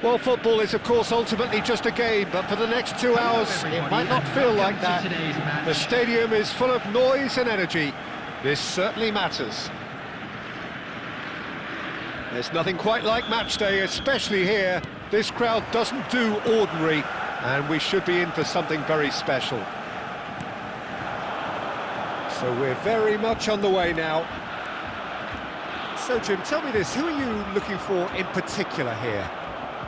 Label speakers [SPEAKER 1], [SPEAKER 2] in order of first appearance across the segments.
[SPEAKER 1] Well, football is, of course, ultimately just a game, but for the next 2 hours, it might not feel like that. The stadium is full of noise and energy. This certainly matters. There's nothing quite like match day, especially here. This crowd doesn't do ordinary, and we should be in for something very special. So we're very much on the way now. So, Jim, tell me this, who are you looking for in particular here?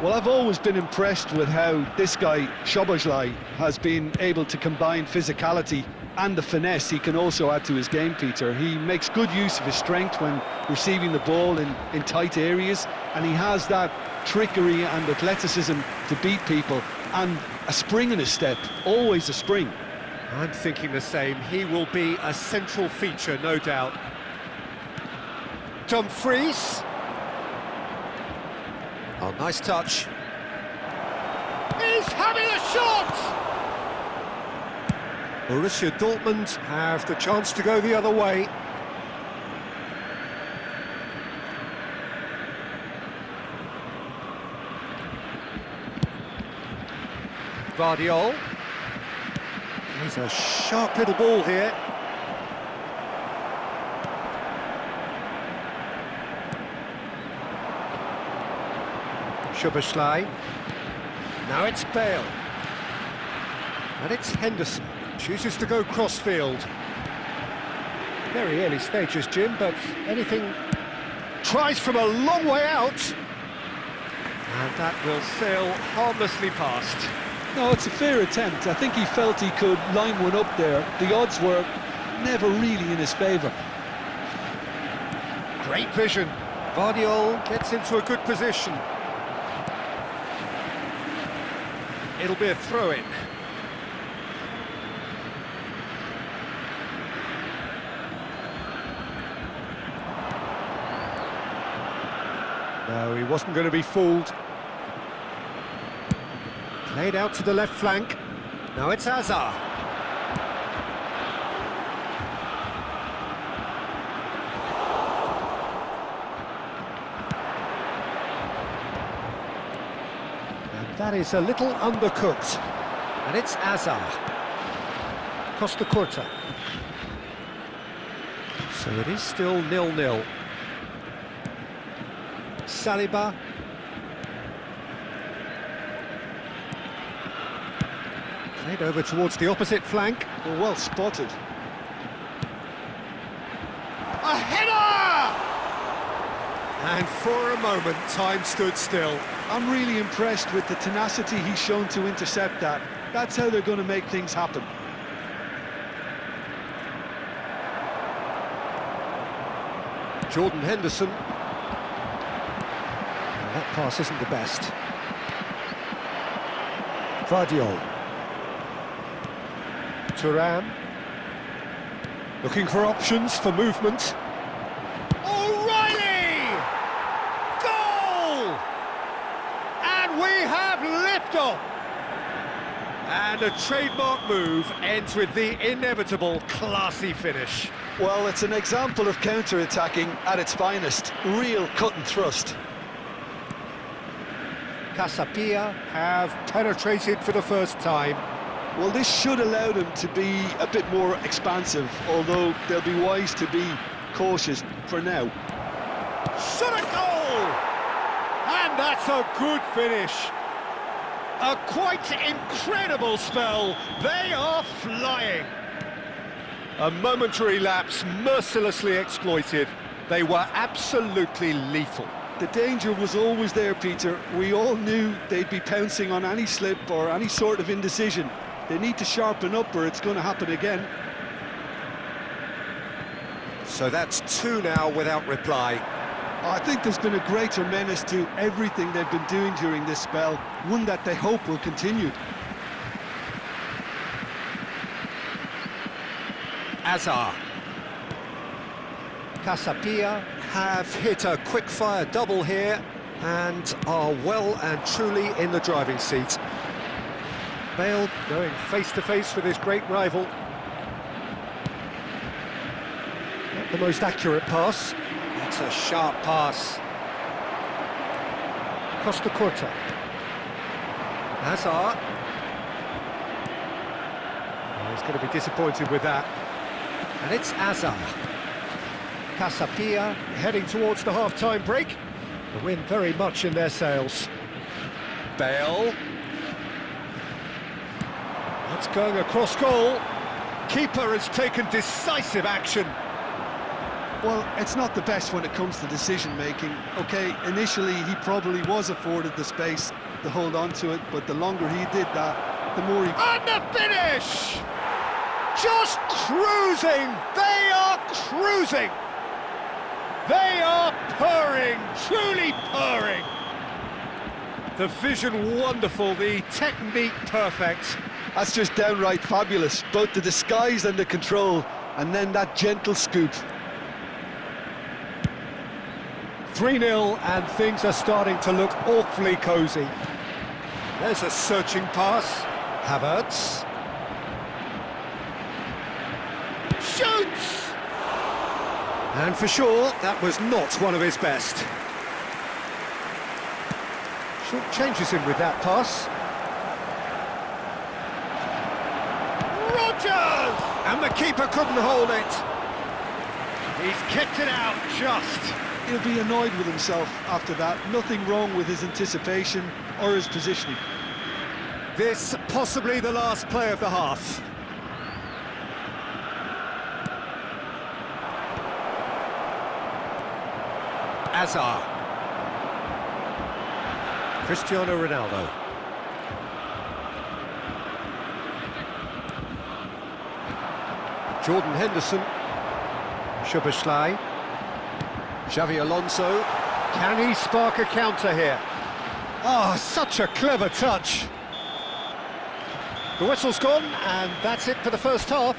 [SPEAKER 2] Well, I've always been impressed with how this guy, Szoboszlai, has been able to combine physicality and the finesse he can also add to his game, Peter. He makes good use of his strength when receiving the ball in tight areas, and he has that trickery and athleticism to beat people, and a spring in his step, always a spring.
[SPEAKER 1] I'm thinking the same. He will be a central feature, no doubt. Dumfries. Oh, nice touch. He's having a shot! Borussia Dortmund have the chance to go the other way. Guardiola. There's a sharp little ball here. Szoboszlai. Now it's Bale. And it's Henderson. Chooses to go crossfield. Very early stages, Jim, but anything... Tries from a long way out. And that will sail harmlessly past.
[SPEAKER 2] No, it's a fair attempt. I think he felt he could line one up there. The odds were never really in his favour.
[SPEAKER 1] Great vision. Guardiola gets into a good position. It'll be a throw-in. No, he wasn't going to be fooled. Played out to the left flank. Now it's Hazard. And that is a little undercooked. And it's Hazard. Costa Curta. So it is still 0-0. Saliba. Played over towards the opposite flank.
[SPEAKER 2] Well spotted.
[SPEAKER 1] A header! And for a moment, time stood still.
[SPEAKER 2] I'm really impressed with the tenacity he's shown to intercept that. That's how they're going to make things happen.
[SPEAKER 1] Jordan Henderson. That pass isn't the best. Guardiola. Thuram. Looking for options for movement. O'Reilly! Goal! And we have liftoff! And a trademark move ends with the inevitable classy finish.
[SPEAKER 2] Well, it's an example of counter-attacking at its finest. Real cut and thrust.
[SPEAKER 1] Casapia have penetrated for the first time.
[SPEAKER 2] Well, this should allow them to be a bit more expansive, although they'll be wise to be cautious for now.
[SPEAKER 1] Shot a goal! And that's a good finish. A quite incredible spell. They are flying. A momentary lapse mercilessly exploited. They were absolutely lethal.
[SPEAKER 2] The danger was always there, Peter. We all knew they'd be pouncing on any slip or any sort of indecision. They need to sharpen up or it's going to happen again.
[SPEAKER 1] So that's two now without reply.
[SPEAKER 2] I think there's been a greater menace to everything they've been doing during this spell, one that they hope will continue.
[SPEAKER 1] Hazard. Casapia have hit a quick-fire double here and are well and truly in the driving seat. Bale going face-to-face with his great rival. Not the most accurate pass. That's a sharp pass. Costa Curta. Hazard. Oh, he's going to be disappointed with that. And it's Hazard. Casapia heading towards the half-time break. The wind very much in their sails. Bale. That's going across goal. Keeper has taken decisive action.
[SPEAKER 2] Well, it's not the best when it comes to decision-making. Okay, initially he probably was afforded the space to hold on to it, but the longer he did that, the more he...
[SPEAKER 1] And the finish! Just cruising! They are cruising! They are purring, truly purring! The vision wonderful, the technique perfect.
[SPEAKER 2] That's just downright fabulous, both the disguise and the control, and then that gentle scoop.
[SPEAKER 1] 3-0 and things are starting to look awfully cosy. There's a searching pass. Havertz. Shoots! And for sure, that was not one of his best. Short changes him with that pass. Rodgers! And the keeper couldn't hold it. He's kicked it out just.
[SPEAKER 2] He'll be annoyed with himself after that. Nothing wrong with his anticipation or his positioning.
[SPEAKER 1] This possibly the last play of the half. Hazard. Cristiano Ronaldo. Jordan Henderson. Szoboszlai. Xavi Alonso. Can he spark a counter here? Oh, such a clever touch. The whistle's gone, and that's it for the first half.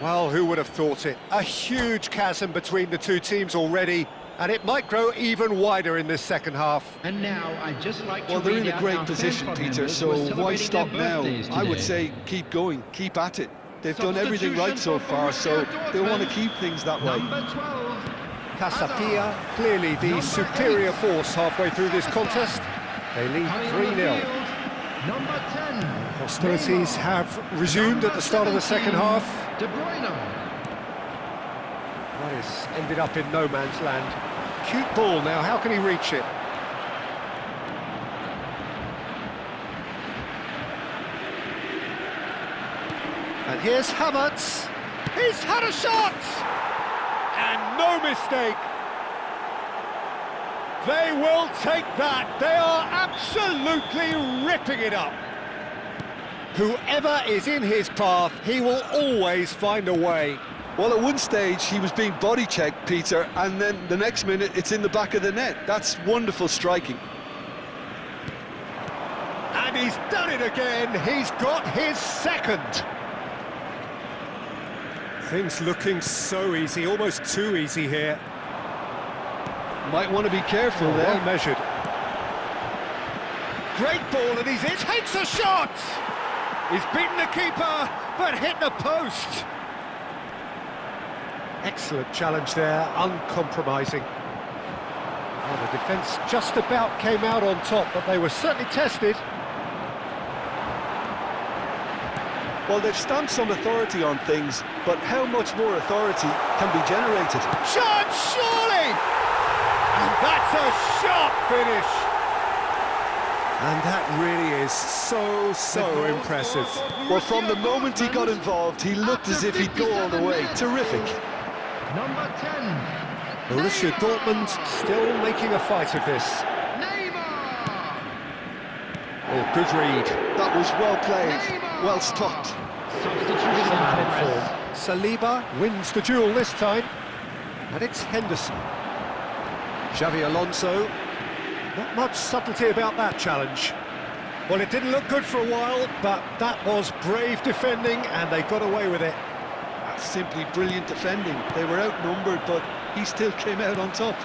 [SPEAKER 1] Well, who would have thought it? A huge chasm between the two teams already, and it might grow even wider in this second half.
[SPEAKER 3] And now I'd just like to
[SPEAKER 2] Well, they're
[SPEAKER 3] read
[SPEAKER 2] in a
[SPEAKER 3] out
[SPEAKER 2] great
[SPEAKER 3] our
[SPEAKER 2] position,
[SPEAKER 3] fan club
[SPEAKER 2] Peter,
[SPEAKER 3] members
[SPEAKER 2] so
[SPEAKER 3] who are
[SPEAKER 2] why
[SPEAKER 3] celebrating
[SPEAKER 2] stop
[SPEAKER 3] their
[SPEAKER 2] now?
[SPEAKER 3] birthdays
[SPEAKER 2] I would
[SPEAKER 3] today.
[SPEAKER 2] say keep going, keep at it. They've done everything right so far, so they want to keep things that way.
[SPEAKER 3] Number 12.
[SPEAKER 1] Casapia, clearly the superior force halfway through this contest. They lead
[SPEAKER 3] Coming on the
[SPEAKER 1] 3-0.
[SPEAKER 3] field, Number 10.
[SPEAKER 1] Hostilities have resumed at the start of the second half.
[SPEAKER 3] De Bruyne.
[SPEAKER 1] That is ended up in no man's land. Cute ball now, how can he reach it? And here's Havertz. He's had a shot! And no mistake. They will take that. They are absolutely ripping it up. Whoever is in his path, he will always find a way.
[SPEAKER 2] Well, at one stage he was being body checked, Peter, and then the next minute it's in the back of the net. That's wonderful striking.
[SPEAKER 1] And he's done it again. He's got his second. Things looking so easy, almost too easy here.
[SPEAKER 2] Might want to be careful there.
[SPEAKER 1] Well measured. Great ball, and he takes a shot! He's beaten the keeper, but hit the post. Excellent challenge there, uncompromising. Well, the defence just about came out on top, but they were certainly tested.
[SPEAKER 2] Well, they've stamped some authority on things, but how much more authority can be generated?
[SPEAKER 1] Shot, surely! And that's a sharp finish! And that really is so impressive.
[SPEAKER 2] Well, from the moment he got involved, he looked as if he'd go all the way. Terrific.
[SPEAKER 3] Number 10.
[SPEAKER 1] Borussia Dortmund still making a fight of this.
[SPEAKER 3] Neymar.
[SPEAKER 1] Oh, good read.
[SPEAKER 2] That was well played, well stopped.
[SPEAKER 3] Substitution
[SPEAKER 1] Here's a
[SPEAKER 3] in
[SPEAKER 1] man in
[SPEAKER 3] progress.
[SPEAKER 1] form. Saliba wins the duel this time. And it's Henderson. Xavi Alonso. Not much subtlety about that challenge. Well, it didn't look good for a while, but that was brave defending, and they got away with it.
[SPEAKER 2] That's simply brilliant defending. They were outnumbered, but he still came out on top.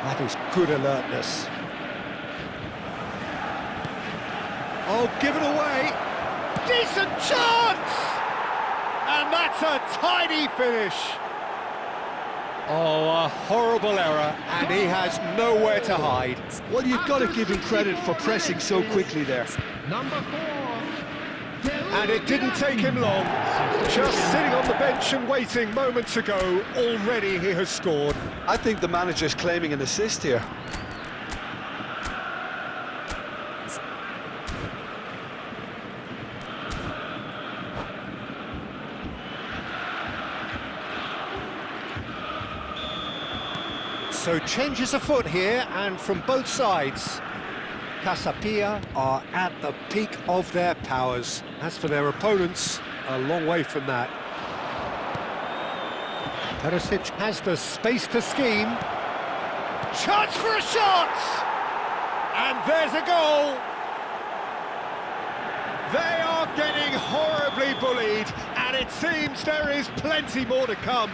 [SPEAKER 1] That is good alertness. Oh, give it away. Decent chance! And that's a tidy finish. Oh, a horrible error, and he has nowhere to hide.
[SPEAKER 2] Well, you've got to give him credit for pressing so quickly there.
[SPEAKER 3] Number 4.
[SPEAKER 1] And it didn't take him long. Just sitting on the bench and waiting moments ago, already he has scored.
[SPEAKER 2] I think the manager's claiming an assist here.
[SPEAKER 1] So changes afoot here, and from both sides. Casapia are at the peak of their powers. As for their opponents, a long way from that. Perisic has the space to scheme. Chance for a shot! And there's a goal! They are getting horribly bullied, and it seems there is plenty more to come.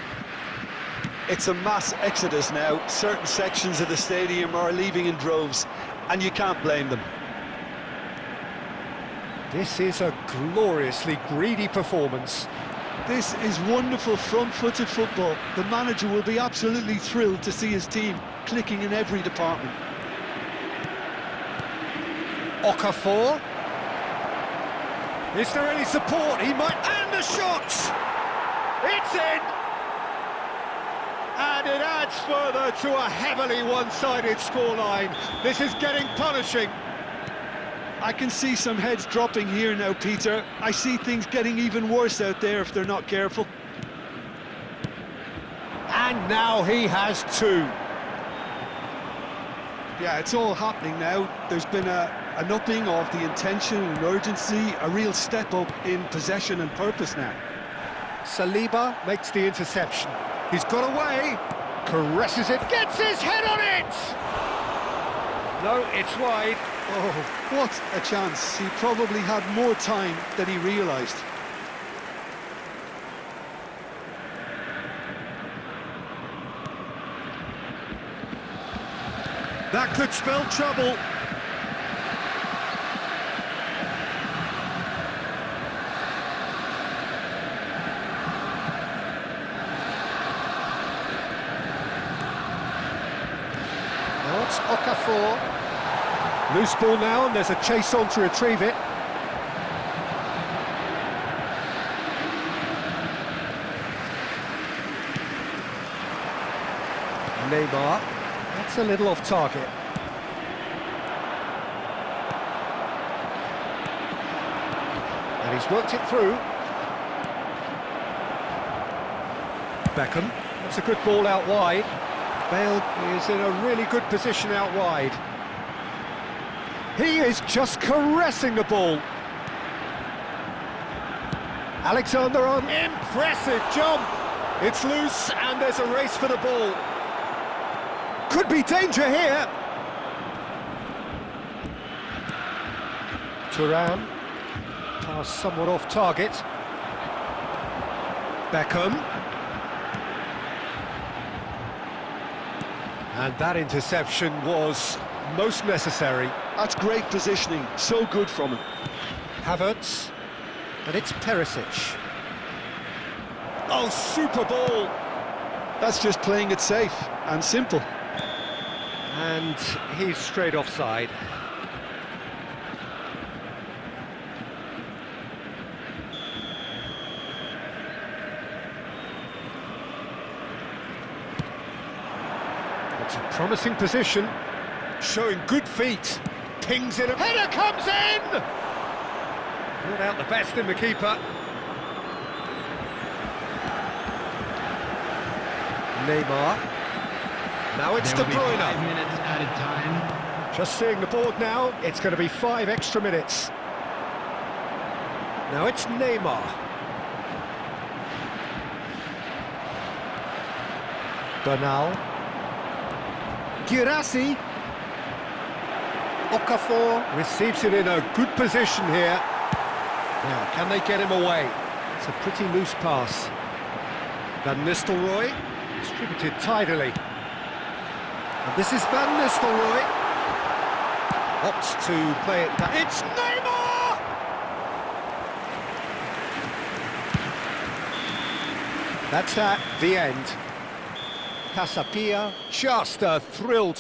[SPEAKER 2] It's a mass exodus now. Certain sections of the stadium are leaving in droves, and you can't blame them.
[SPEAKER 1] This is a gloriously greedy performance.
[SPEAKER 2] This is wonderful front-footed football. The manager will be absolutely thrilled to see his team clicking in every department.
[SPEAKER 1] Okafor. Is there any support? He might... And the shot! It's in! And it adds further to a heavily one-sided scoreline. This is getting punishing.
[SPEAKER 2] I can see some heads dropping here now, Peter. I see things getting even worse out there if they're not careful.
[SPEAKER 1] And now he has two.
[SPEAKER 2] Yeah, it's all happening now. There's been an upping of the intention and urgency, a real step up in possession and purpose now.
[SPEAKER 1] Saliba makes the interception. He's got away, caresses it, gets his head on it! No, it's wide.
[SPEAKER 2] Oh, what a chance. He probably had more time than he realised.
[SPEAKER 1] That could spell trouble. Now it's Okafor. Loose ball now, and there's a chase on to retrieve it. Neymar. That's a little off target. And he's worked it through. Beckham. That's a good ball out wide. Bale is in a really good position out wide. He is just caressing the ball. Alexander-Arnold, impressive jump. It's loose and there's a race for the ball. Could be danger here. Thuram, pass somewhat off target. Beckham. And that interception was most necessary.
[SPEAKER 2] That's great positioning, so good from him.
[SPEAKER 1] Havertz, and it's Perisic. Oh, super ball!
[SPEAKER 2] That's just playing it safe and simple.
[SPEAKER 1] And he's straight offside. It's a promising position, showing good feet. Pings in, a header comes in! Brought out the best in the keeper. Neymar. Now it's De
[SPEAKER 3] There will be 5
[SPEAKER 1] Bruyne.
[SPEAKER 3] minutes added time.
[SPEAKER 1] Just seeing the board now, it's going to be 5 extra minutes. Now it's Neymar. Bernal. Guirassy. Okafor receives it in a good position here. Now, can they get him away? It's a pretty loose pass. Van Nistelrooy, distributed tidily. And this is Van Nistelrooy. Opts to play it back. It's Neymar! That's that, the end. Casapia, just a thrill to